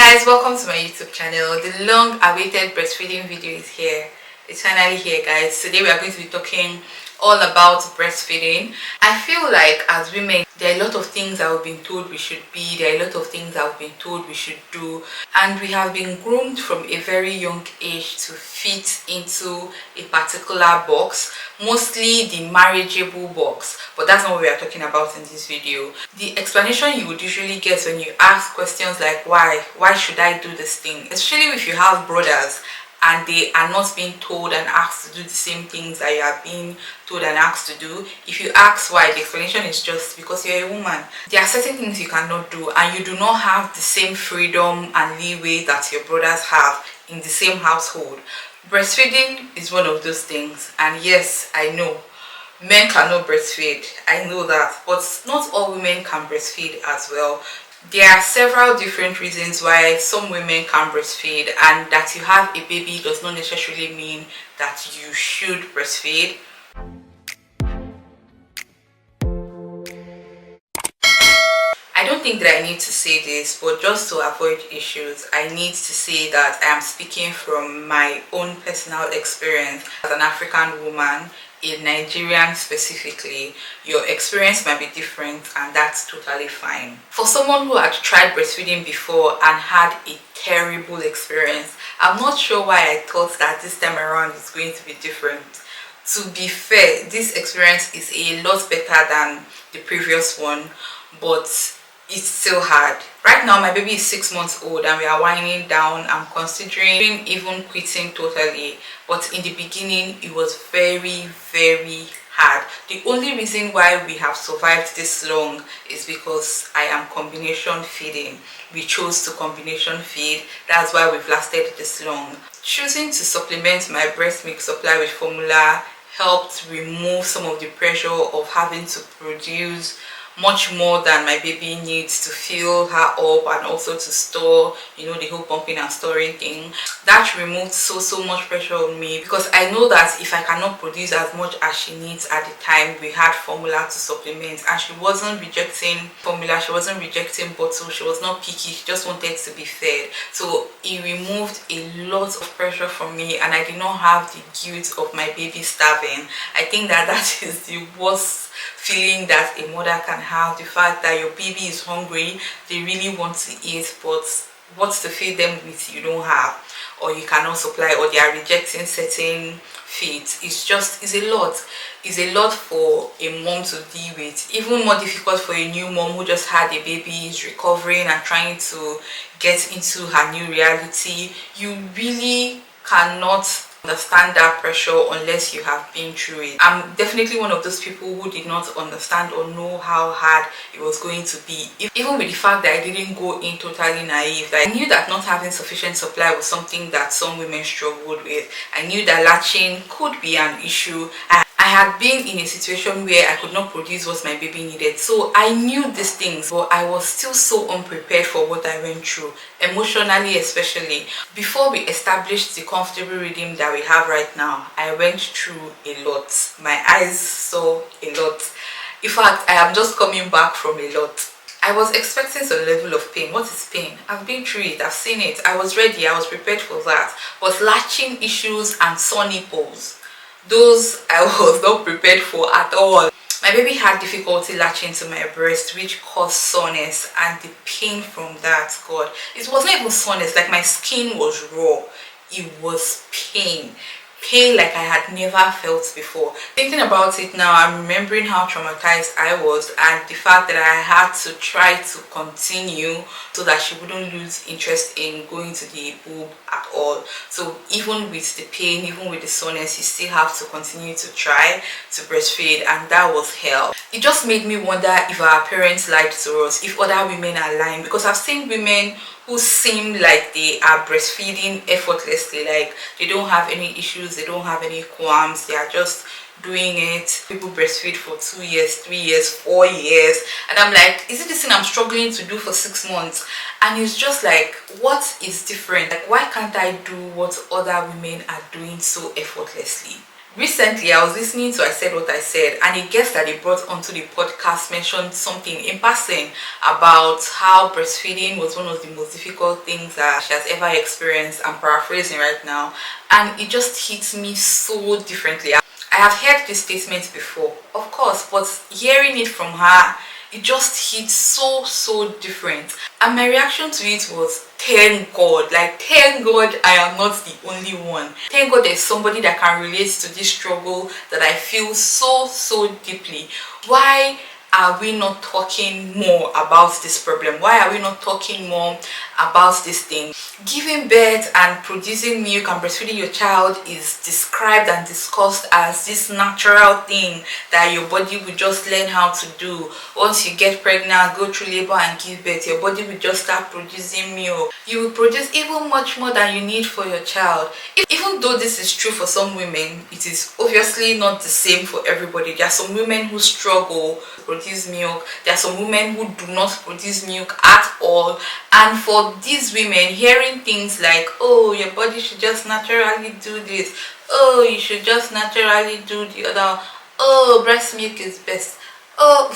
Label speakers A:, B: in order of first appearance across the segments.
A: Guys, welcome to my YouTube channel. The long awaited breastfeeding video is here. It's finally here, guys. Today we are going to be talking all about breastfeeding. I feel like as women there are a lot of things that we've been told we should be, there are a lot of things that we've been told we should do, and we have been groomed from a very young age to fit into a particular box, mostly the marriageable box. But that's not what we are talking about in this video. The explanation you would usually get when you ask questions like why should I do this thing, especially if you have brothers and they are not being told and asked to do the same things that you are being told and asked to do. If you ask why, the explanation is just because you're a woman. There are certain things you cannot do, and you do not have the same freedom and leeway that your brothers have in the same household. Breastfeeding is one of those things, and yes, I know men cannot breastfeed, I know that, but not all women can breastfeed as well. There are several different reasons why some women can breastfeed, and that you have a baby does not necessarily mean that you should breastfeed. I don't think that I need to say this, but just to avoid issues, I need to say that I am speaking from my own personal experience as an African woman. In Nigerian specifically, your experience might be different, and that's totally fine. For someone who had tried breastfeeding before and had a terrible experience, I'm not sure why I thought that this time around it's going to be different. To be fair, this experience is a lot better than the previous one, but it's still hard. Right now my baby is 6 months old and we are winding down. I'm considering even quitting totally, but in the beginning it was very hard. The only reason why we have survived this long is because I am combination feeding. We chose to combination feed, that's why we've lasted this long. Choosing to supplement my breast milk supply with formula helped remove some of the pressure of having to produce much more than my baby needs to fill her up, and also to store, you know, the whole pumping and storing thing. That removed so much pressure on me, because I know that if I cannot produce as much as she needs at the time, we had formula to supplement, and she wasn't rejecting formula, she wasn't rejecting bottle, she was not picky, she just wanted to be fed. So it removed a lot of pressure from me, and I did not have the guilt of my baby starving. I think that is the worst feeling that a mother can have, the fact that your baby is hungry, they really want to eat, but what to feed them with you don't have, or you cannot supply, or they are rejecting certain feeds. It's a lot for a mom to deal with. Even more difficult for a new mom who just had a baby, is recovering and trying to get into her new reality. You really cannot understand that pressure unless you have been through it. I'm definitely one of those people who did not understand or know how hard it was going to be, even with the fact that I didn't go in totally naive. I knew that not having sufficient supply was something that some women struggled with. I knew that latching could be an issue. I had been in a situation where I could not produce what my baby needed, so I knew these things, but I was still so unprepared for what I went through, emotionally especially. Before we established the comfortable rhythm that we have right now, I went through a lot. My eyes saw a lot. In fact, I am just coming back from a lot. I was expecting some level of pain. What is pain? I've been through it, I've seen it, I was ready, I was prepared for that. But latching issues and sore nipples, those I was not prepared for at all. My baby had difficulty latching to my breast, which caused soreness, and the pain from that, God, it wasn't even soreness, like my skin was raw. It was pain like I had never felt before. Thinking about it now, I'm remembering how traumatized I was, and the fact that I had to try to continue so that she wouldn't lose interest in going to the boob at all. So even with the pain, even with the soreness, you still have to continue to try to breastfeed, and that was hell. It just made me wonder if our parents lied to us, if other women are lying, because I've seen women who seem like they are breastfeeding effortlessly, like they don't have any issues, they don't have any qualms, they are just doing it. People breastfeed for 2 years, 3 years, 4 years, and I'm like, is it this thing I'm struggling to do for 6 months? And it's just like, what is different? Like, why can't I do what other women are doing so effortlessly? Recently, I was listening to I Said What I Said, and a guest that they brought onto the podcast mentioned something in passing about how breastfeeding was one of the most difficult things that she has ever experienced. I'm paraphrasing right now, and it just hits me so differently. I have heard this statement before, of course, but hearing it from her, it just hit so different. And my reaction to it was, thank God. Like, thank God I am not the only one. Thank God there's somebody that can relate to this struggle that I feel so deeply. Why are we not talking more about this problem? Why are we not talking more about this thing? Giving birth and producing milk and breastfeeding your child is described and discussed as this natural thing that your body will just learn how to do. Once you get pregnant, go through labor and give birth, your body will just start producing milk. You will produce even much more than you need for your child. Even though this is true for some women, it is obviously not the same for everybody. There are some women who struggle to produce milk. There are some women who do not produce milk at all. And for these women, hearing things like, oh, your body should just naturally do this, oh, you should just naturally do the other, oh, breast milk is best, oh,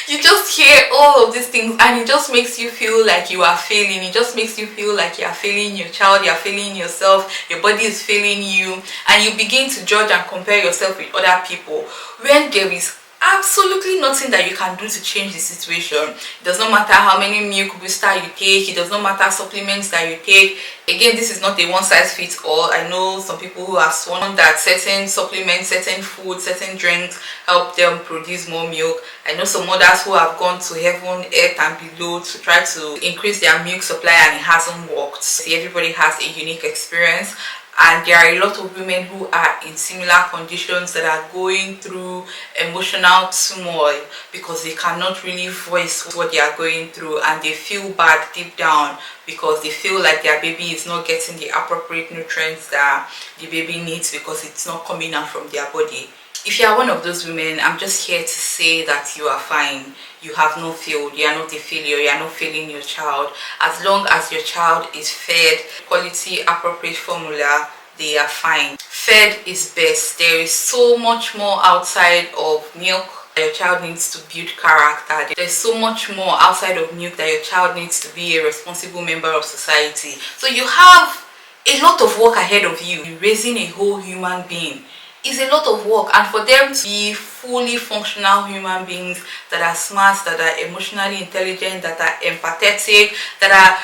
A: you just hear all of these things and it just makes you feel like you are failing. It just makes you feel like you are failing your child, you are failing yourself, your body is failing you, and you begin to judge and compare yourself with other people when there is absolutely nothing that you can do to change the situation. It does not matter how many milk booster you take, it does not matter supplements that you take. Again, this is not a one size fits all. I know some people who have sworn that certain supplements, certain foods, certain drinks help them produce more milk. I know some others who have gone to heaven, earth and below to try to increase their milk supply and it hasn't worked. See, everybody has a unique experience. And there are a lot of women who are in similar conditions that are going through emotional turmoil because they cannot really voice what they are going through, and they feel bad deep down because they feel like their baby is not getting the appropriate nutrients that the baby needs because it's not coming out from their body. If you are one of those women, I'm just here to say that you are fine. You have not failed. You are not a failure. You are not failing your child. As long as your child is fed quality, appropriate formula, they are fine. Fed is best. There is so much more outside of milk that your child needs to build character. There's so much more outside of milk that your child needs to be a responsible member of society. So you have a lot of work ahead of you. Raising a whole human being is a lot of work, and for them to be fully functional human beings that are smart, that are emotionally intelligent, that are empathetic, that are,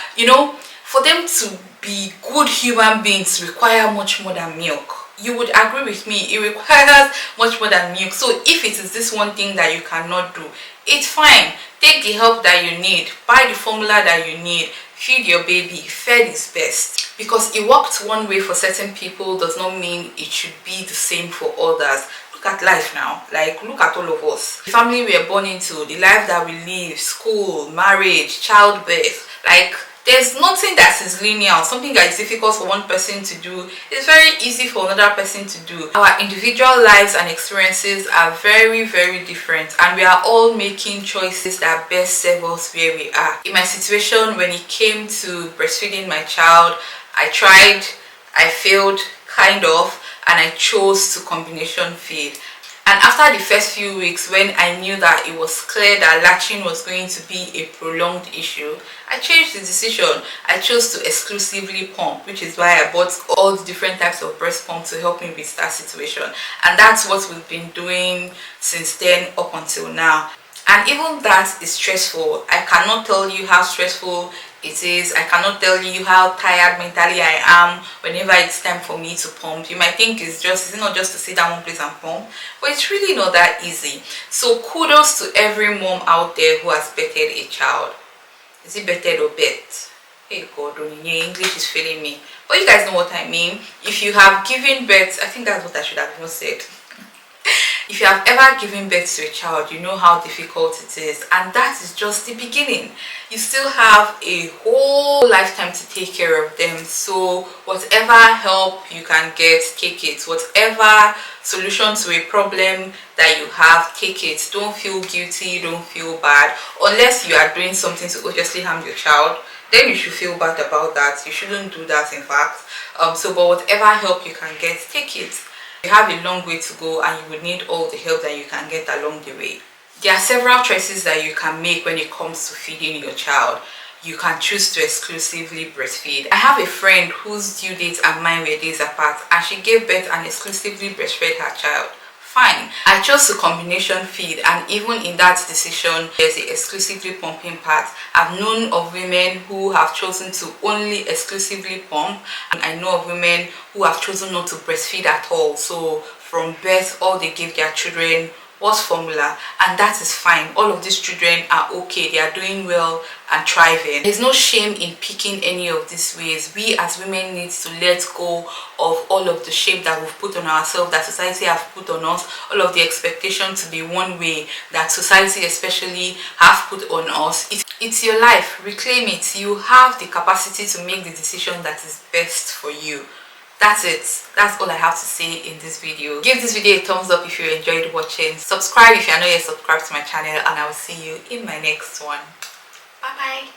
A: for them to be good human beings require much more than milk. You would agree with me, it requires much more than milk. So if it is this one thing that you cannot do, it's fine. Take the help that you need, buy the formula that you need, feed your baby. Fed is best. Because it worked one way for certain people does not mean it should be the same for others. Look at life now. Like, look at all of us. The family we are born into, the life that we live, school, marriage, childbirth. Like, there's nothing that is linear. Something that is difficult for one person to do is very easy for another person to do. Our individual lives and experiences are very different, and we are all making choices that best serve us where we are. In my situation, when it came to breastfeeding my child, I tried, I failed, kind of, and I chose to combination feed. And after the first few weeks, when I knew that it was clear that latching was going to be a prolonged issue, I changed the decision. I chose to exclusively pump, which is why I bought all the different types of breast pump to help me with that situation. And that's what we've been doing since then up until now. And even that is stressful. I cannot tell you how stressful it is. I cannot tell you how tired mentally I am whenever it's time for me to pump. You might think it's not just to sit down one place and pump, but it's really not that easy. So kudos to every mom out there who has birthed a child. Is it birthed or birth? Hey God, English is failing me. But you guys know what I mean. If you have given birth, I think that's what I should have even said. If you have ever given birth to a child, you know how difficult it is, and that is just the beginning. You still have a whole lifetime to take care of them. So whatever help you can get, take it. Whatever solution to a problem that you have, take it. Don't feel guilty, don't feel bad, unless you are doing something to obviously harm your child. then you should feel bad about that. You shouldn't do that, in fact. But whatever help you can get, take it. You have a long way to go and you would need all the help that you can get along the way. There are several choices that you can make when it comes to feeding your child. You can choose to exclusively breastfeed. I have a friend whose due dates and mine were days apart, and she gave birth and exclusively breastfed her child. Fine. I chose to combination feed, and even in that decision, there's the exclusively pumping part. I've known of women who have chosen to only exclusively pump, and I know of women who have chosen not to breastfeed at all. So from birth, all they give their children was formula, and that is fine. All of these children are okay, they are doing well and thriving. There's no shame in picking any of these ways. We as women need to let go of all of the shame that we've put on ourselves, that society have put on us, all of the expectation to be one way that society especially have put on us. It's your life. Reclaim it. You have the capacity to make the decision that is best for you. That's it. That's all I have to say in this video. Give this video a thumbs up if you enjoyed watching. Subscribe if you are not yet subscribed to my channel, and I will see you in my next one. Bye bye.